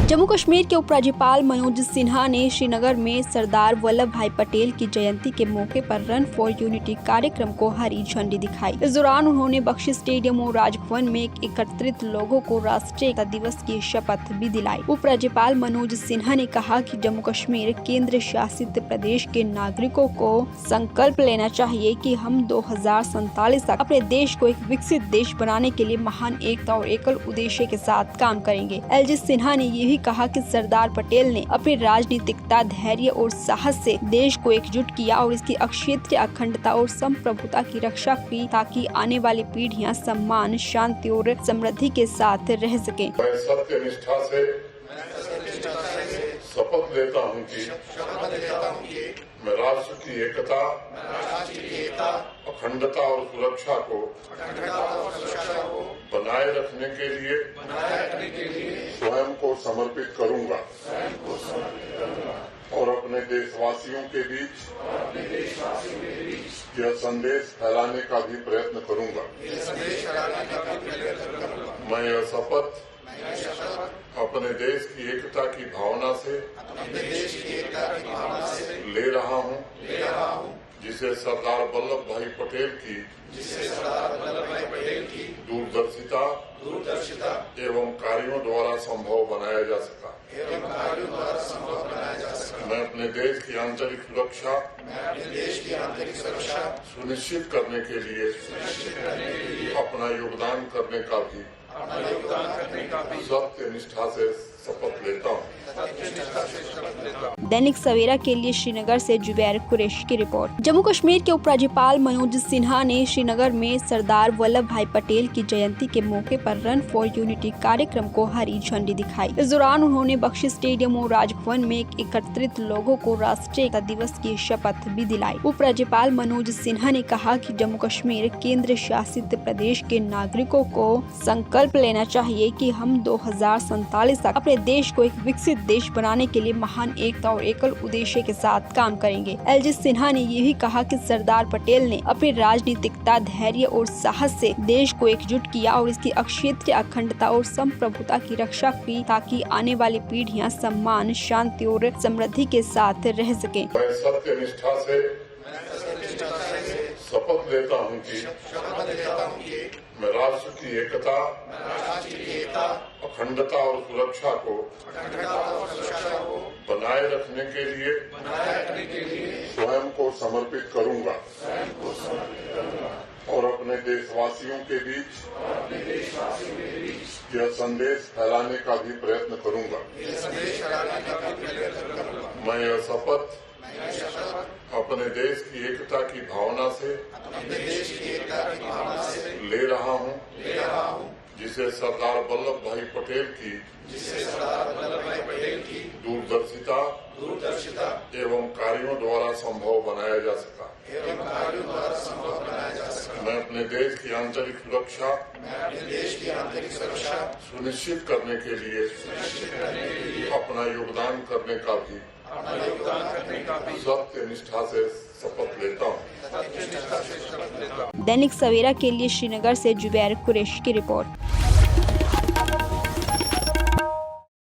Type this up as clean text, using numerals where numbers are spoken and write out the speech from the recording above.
जम्मू कश्मीर के उपराज्यपाल मनोज सिन्हा ने श्रीनगर में सरदार वल्लभ भाई पटेल की जयंती के मौके पर रन फॉर यूनिटी कार्यक्रम को हरी झंडी दिखाई। इस दौरान उन्होंने बख्शी स्टेडियम और राजभवन में एकत्रित लोगों को राष्ट्रीय एकता दिवस की शपथ भी दिलाई। उपराज्यपाल मनोज सिन्हा ने कहा कि जम्मू कश्मीर केंद्र शासित प्रदेश के नागरिकों को संकल्प लेना चाहिए कि हम 2047 तक अपने देश को एक विकसित देश बनाने के लिए महान एकता और एकल उद्देश्य के साथ काम करेंगे। एलजी सिन्हा ने ये भी कहा कि सरदार पटेल ने अपनी राजनीतिकता, धैर्य और साहस से देश को एकजुट किया और इसकी क्षेत्रीय अखंडता और संप्रभुता की रक्षा की, ताकि आने वाली पीढ़ियां सम्मान, शांति और समृद्धि के साथ रह सकें। मैं सत्यनिष्ठा से शपथ लेता हूं कि मैं राष्ट्र की एकता, अखंडता और सुरक्षा को बनाए रखने के लिए स्वयं को समर्पित करूंगा और अपने देशवासियों के बीच यह संदेश फैलाने का भी प्रयत्न करूंगा। मैं यह शपथ अपने देश की एकता की भावना से ले रहा हूं, जिसे सरदार वल्लभ भाई पटेल की दूरदर्शिता एवं कार्यों द्वारा संभव बनाया जा सका। मैं अपने देश की आंतरिक सुरक्षा सुनिश्चित करने के लिए अपना योगदान करने का भी सत्यनिष्ठा से शपथ लेता हूँ। दैनिक सवेरा के लिए श्रीनगर से जुबैर कुरैशी की रिपोर्ट। जम्मू कश्मीर के उपराज्यपाल मनोज सिन्हा ने श्रीनगर में सरदार वल्लभ भाई पटेल की जयंती के मौके पर रन फॉर यूनिटी कार्यक्रम को हरी झंडी दिखाई। इस दौरान उन्होंने बख्शी स्टेडियम और राजभवन में एकत्रित लोगों को राष्ट्रीय एकता दिवस की शपथ भी दिलाई। उपराज्यपाल मनोज सिन्हा ने कहा कि जम्मू कश्मीर केंद्र शासित प्रदेश के नागरिकों को संकल्प लेना चाहिए कि हम 2047 तक अपने देश को एक विकसित देश बनाने के लिए महान एकता और एकल उद्देश्य के साथ काम करेंगे। एलजी सिन्हा ने ये भी कहा कि सरदार पटेल ने अपनी राजनीतिकता, धैर्य और साहस से देश को एकजुट किया और इसकी क्षेत्रीय अखंडता और संप्रभुता की रक्षा की, ताकि आने वाली पीढ़ियां सम्मान, शांति और समृद्धि के साथ रह सकें। मैं सत्यनिष्ठा से शपथ लेता हूं कि मैं राष्ट्र की एकता, अखंडता और सुरक्षा को बनाए रखने के लिए स्वयं को समर्पित करूंगा और अपने देशवासियों के बीच यह संदेश फैलाने का भी प्रयत्न करूंगा। मैं यह शपथ अपने देश की एकता की भावना से ले रहा हूं, जिसे सरदार वल्लभ भाई पटेल की दूरदर्शिता एवं कार्यों द्वारा संभव बनाया जा सका। मैं अपने देश की आंतरिक सुरक्षा सुनिश्चित करने के लिए अपना योगदान करने का भी सत्यनिष्ठा से शपथ लेता हूँ। दैनिक सवेरा के लिए श्रीनगर से जुबैर कुरैशी की रिपोर्ट।